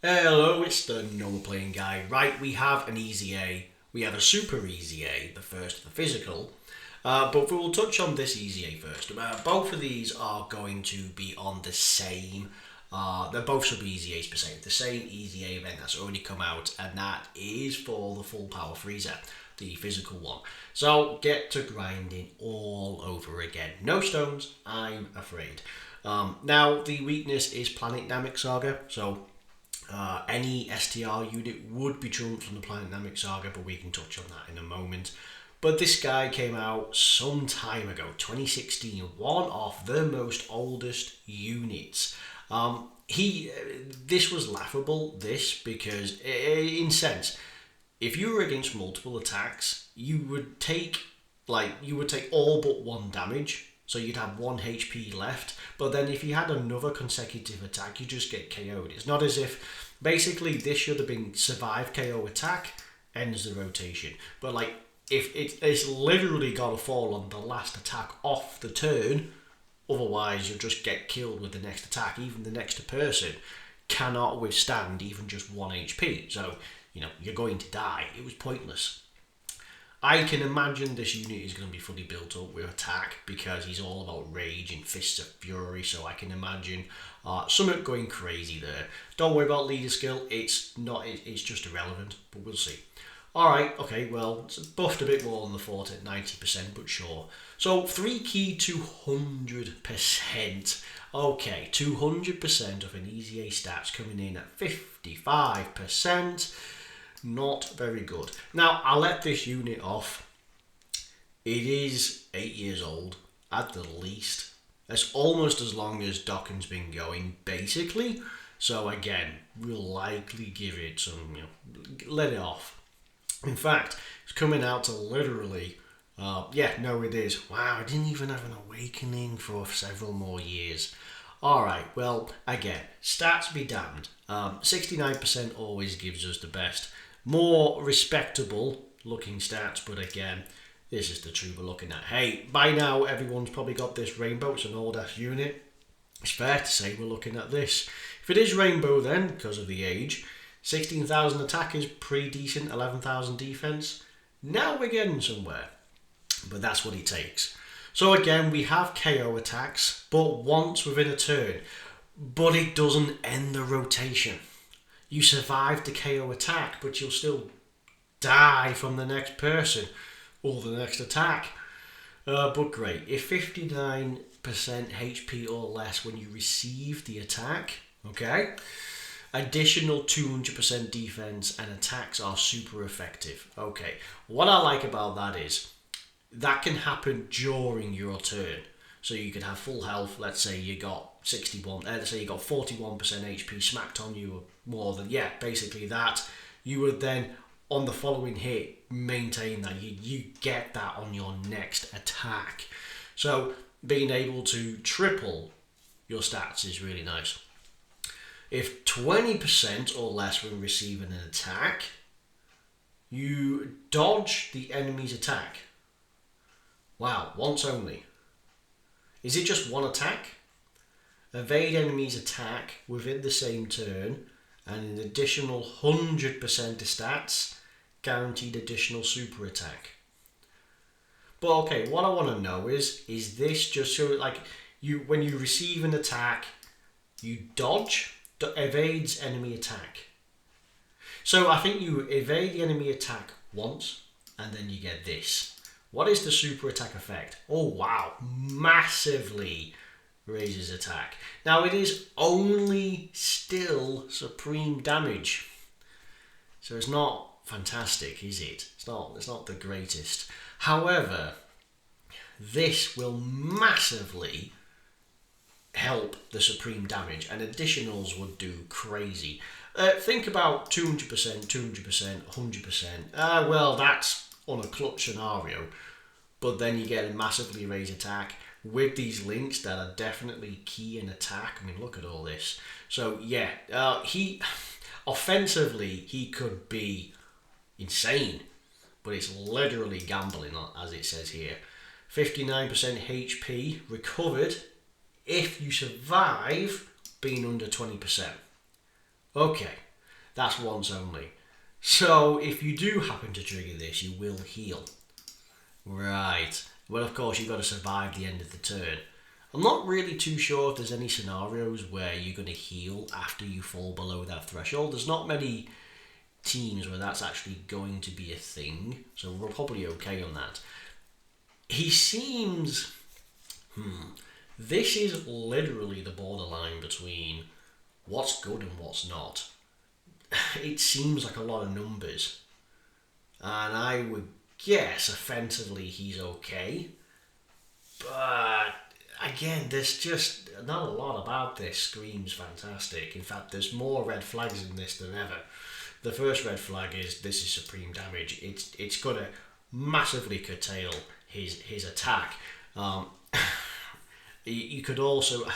Hello, it's the normal playing guy. Right, we have an easy A, we have a super easy A, the first, the physical. But we'll touch on this easy A first. Both of these are going to be on the same. They're both sub easy A's per se. The same easy A event that's already come out, and that is for the full power freezer, the physical one. So get to grinding all over again. No stones, I'm afraid. Now the weakness is Planet Namek Saga, so any STR unit would be trumped from the Planet Namek Saga, but we can touch on that in a moment. But this guy came out some time ago, 2016, one of the most oldest units. He This was laughable. This because in sense, if you were against multiple attacks, you would take all but one damage, so you'd have 1 HP left. But then if you had another consecutive attack, you just get KO'd. It's not as if basically this should have been survive KO attack, ends the rotation. But like if it's literally got to fall on the last attack off the turn, otherwise you'll just get killed with the next attack. Even the next person cannot withstand even just 1 HP. So you're going to die. It was pointless. I can imagine this unit is going to be fully built up with attack because he's all about rage and fists of fury. So I can imagine something going crazy there. Don't worry about leader skill. It's not. It's just irrelevant. But we'll see. All right. Okay. Well, it's buffed a bit more than the fort at 90%, but sure. So 3 key 200%. Okay, 200% of an easy A stats coming in at 55%. Not very good. Now, I'll let this unit off. It is 8 years old, at the least. That's almost as long as Dokken's been going, basically. So again, we'll likely give it some, let it off. In fact, it's coming out to literally, it is. Wow, I didn't even have an awakening for several more years. Alright, well, again, stats be damned. 69% always gives us the best. More respectable looking stats, but again, this is the truth we're looking at. Hey, by now everyone's probably got this rainbow. It's an old ass unit. It's fair to say we're looking at this. If it is rainbow then, because of the age, 16,000 attack is pretty decent, 11,000 defense. Now we're getting somewhere, but that's what it takes. So again, we have KO attacks, but once within a turn, but it doesn't end the rotation. You survive the KO attack, but you'll still die from the next person or the next attack. But great. If 59% HP or less when you receive the attack, okay, additional 200% defense and attacks are super effective. Okay, what I like about that is that can happen during your turn. So you could have full health. Let's say you got 61. Let's say you got 41% HP smacked on you, more than basically that. You would then on the following hit maintain that. You get that on your next attack. So being able to triple your stats is really nice. If 20% or less when receiving an attack, you dodge the enemy's attack. Wow, once only. Is it just one attack? Evade enemy's attack within the same turn, and an additional 100% of stats, guaranteed additional super attack. But okay, what I want to know is this just so like when you receive an attack, you dodge, evades enemy attack. So I think you evade the enemy attack once, and then you get this. What is the super attack effect? Oh wow, massively raises attack. Now it is only still supreme damage, so it's not fantastic, is it? It's not the greatest. However, this will massively help the supreme damage, and additionals would do crazy. Think about 200%, 200%, 100%. Well, that's on a clutch scenario, but then you get a massively raised attack with these links that are definitely key in attack. I mean, look at all this. So he offensively he could be insane, but it's literally gambling, as it says here. 59% HP recovered if you survive being under 20%. Okay, That's once only. So if you do happen to trigger this, you will heal. Right. Well, of course, you've got to survive the end of the turn. I'm not really too sure if there's any scenarios where you're going to heal after you fall below that threshold. There's not many teams where that's actually going to be a thing, so we're probably okay on that. He seems... This is literally the borderline between what's good and what's not. It seems like a lot of numbers, and I would guess offensively he's okay, but again, there's just not a lot about this screams fantastic. In fact, there's more red flags in this than ever. The first red flag is this is supreme damage. It's going to massively curtail his attack. You could also...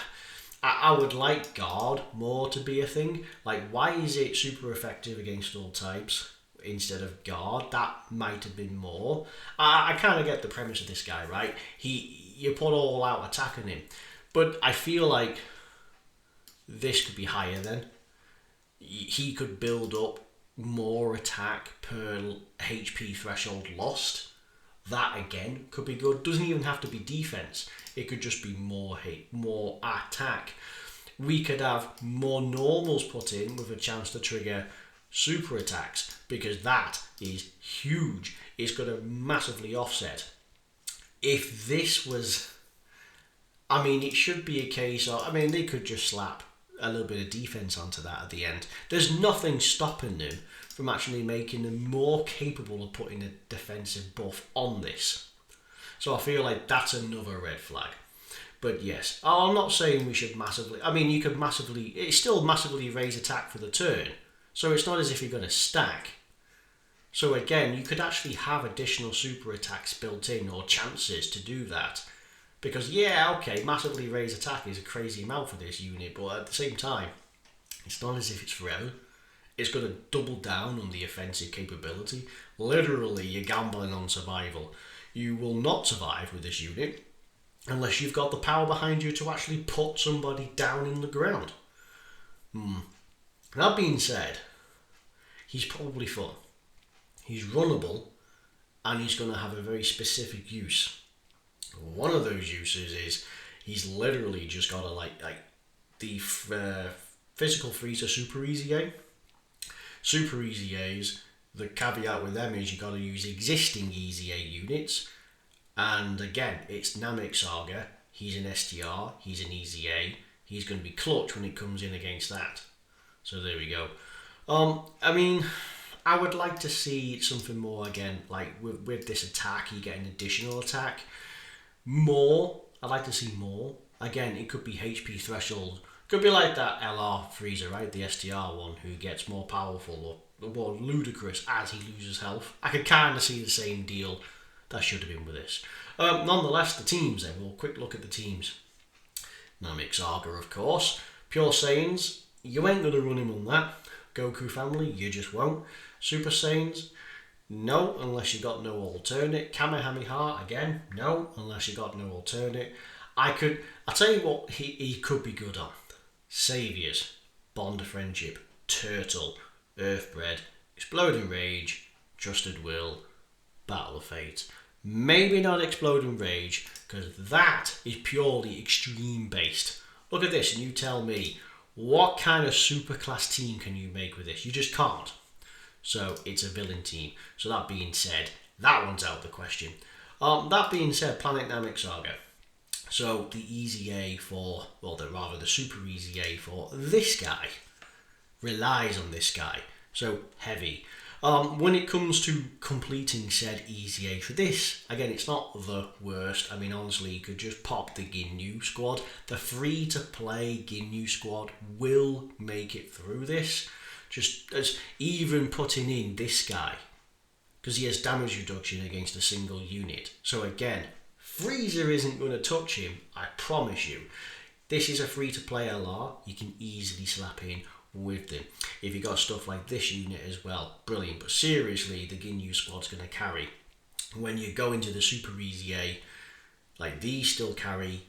I would like guard more to be a thing. Like, why is it super effective against all types instead of guard? That might have been more. I kind of get the premise of this guy, right? You put all out attack on him, but I feel like this could be higher then. He could build up more attack per HP threshold lost. That again could be good. Doesn't even have to be defense. It could just be more hit, more attack. We could have more normals put in with a chance to trigger super attacks, because that is huge. It's going to massively offset. If this was... I mean, it should be a case of... I mean, they could just slap a little bit of defense onto that at the end. There's nothing stopping them from actually making them more capable of putting a defensive buff on this. So I feel like that's another red flag. But yes, I'm not saying we should massively... I mean, you could massively... It's still massively raise attack for the turn. So it's not as if you're going to stack. So again, you could actually have additional super attacks built in, or chances to do that. Because yeah, okay, massively raise attack is a crazy amount for this unit, but at the same time, it's not as if it's forever. It's going to double down on the offensive capability. Literally, you're gambling on survival. You will not survive with this unit unless you've got the power behind you to actually put somebody down in the ground. That being said, he's probably fun. He's runnable, and he's going to have a very specific use. One of those uses is he's literally just got to like the physical freeze are super easy A. Super easy A's, the caveat with them is you got to use existing easy A units, and again it's Namek Saga. He's an STR, he's an easy A. He's going to be clutch when it comes in against that. So there we go. I mean, I would like to see something more again, like with this attack, you get an additional attack. More, I'd like to see more. Again, it could be HP threshold. Could be like that LR freezer, right? The STR one, who gets more powerful or more ludicrous as he loses health. I could kind of see the same deal that should have been with this. Nonetheless, the teams then. We'll quick look at the teams. Namek Saga, of course. Pure Saiyans, you ain't going to run him on that. Goku family, you just won't. Super Saiyans, no, unless you got no alternate. Kamehameha, again, no, unless you got no alternate. I'll tell you what he could be good on. Saviors, Bond of Friendship, Turtle, Earthbred, Exploding Rage, Trusted Will, Battle of Fate. Maybe not Exploding Rage, because that is purely extreme based. Look at this and you tell me, what kind of superclass team can you make with this? You just can't. So it's a villain team. So that being said, that one's out of the question. That being said, Planet Namek Saga. So the easy A for, well, the super easy A for this guy relies on this guy. So heavy. When it comes to completing said easy A for this, again, it's not the worst. I mean, honestly, you could just pop the Ginyu squad. The free-to-play Ginyu squad will make it through this. Just as even putting in this guy, because he has damage reduction against a single unit. So again, Freezer isn't going to touch him, I promise you. This is a free-to-play LR, you can easily slap in with them. If you got stuff like this unit as well, brilliant. But seriously, the Ginyu squad's going to carry. When you go into the super easy A, like these still carry.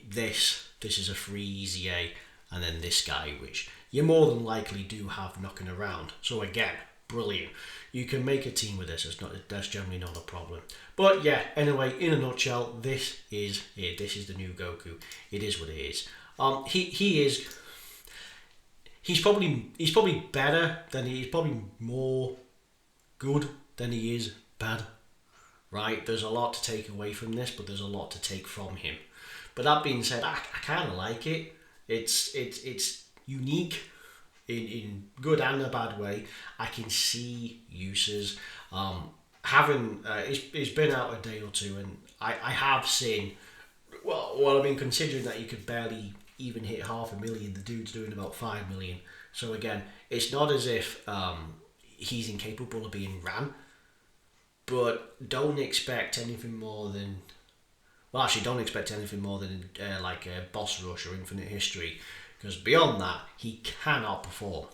This is a free easy A, and then this guy, which you more than likely do have knocking around. So again, brilliant. You can make a team with this. That's generally not a problem. But yeah, anyway, in a nutshell, this is it. This is the new Goku. It is what it is. He's probably better than he's probably more good than he is bad. Right? There's a lot to take away from this, but there's a lot to take from him. But that being said, I kind of like it. It's unique in good and a bad way. I can see uses. It's been out a day or two, and I have seen. Well, I mean, considering that you could barely even hit 500,000, the dude's doing about 5 million. So again, it's not as if he's incapable of being ran. But don't expect anything more than... Well, actually, don't expect anything more than like a Boss Rush or Infinite History, because beyond that, he cannot perform.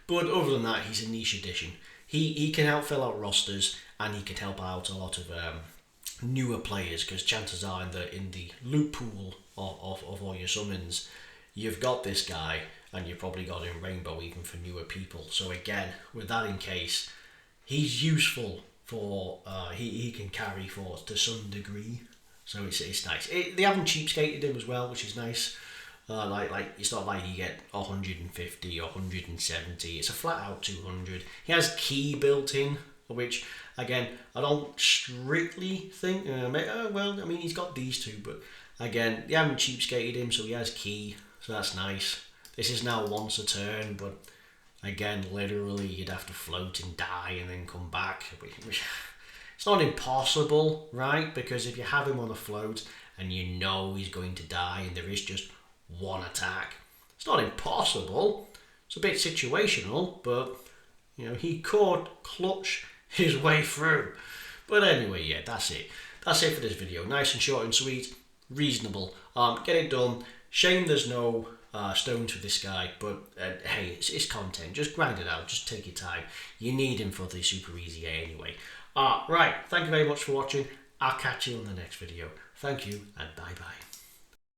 But other than that, he's a niche addition. He can help fill out rosters, and he can help out a lot of newer players, because chances are in the loot pool of all your summons, you've got this guy, and you've probably got him Rainbow even for newer people. So again, with that in case, he's useful for he can carry for to some degree, so it's nice. They haven't cheapskated him as well, which is nice. Like it's not like you get 150 or 170. It's a flat out 200. He has key built in, which again I don't strictly think. Well, I mean he's got these two, but again they haven't cheapskated him, so he has key, so that's nice. This is now once a turn, but again, literally, you'd have to float and die and then come back. It's not impossible, right? Because if you have him on a float and you know he's going to die and there is just one attack, it's not impossible. It's a bit situational, but you know he could clutch his way through. But anyway, yeah, that's it. That's it for this video. Nice and short and sweet, reasonable. Get it done. Shame there's no stones for this guy, but hey, it's content. Just grind it out. Just take your time. You need him for the super easy A anyway. Right, thank you very much for watching. I'll catch you on the next video. Thank you, and bye bye.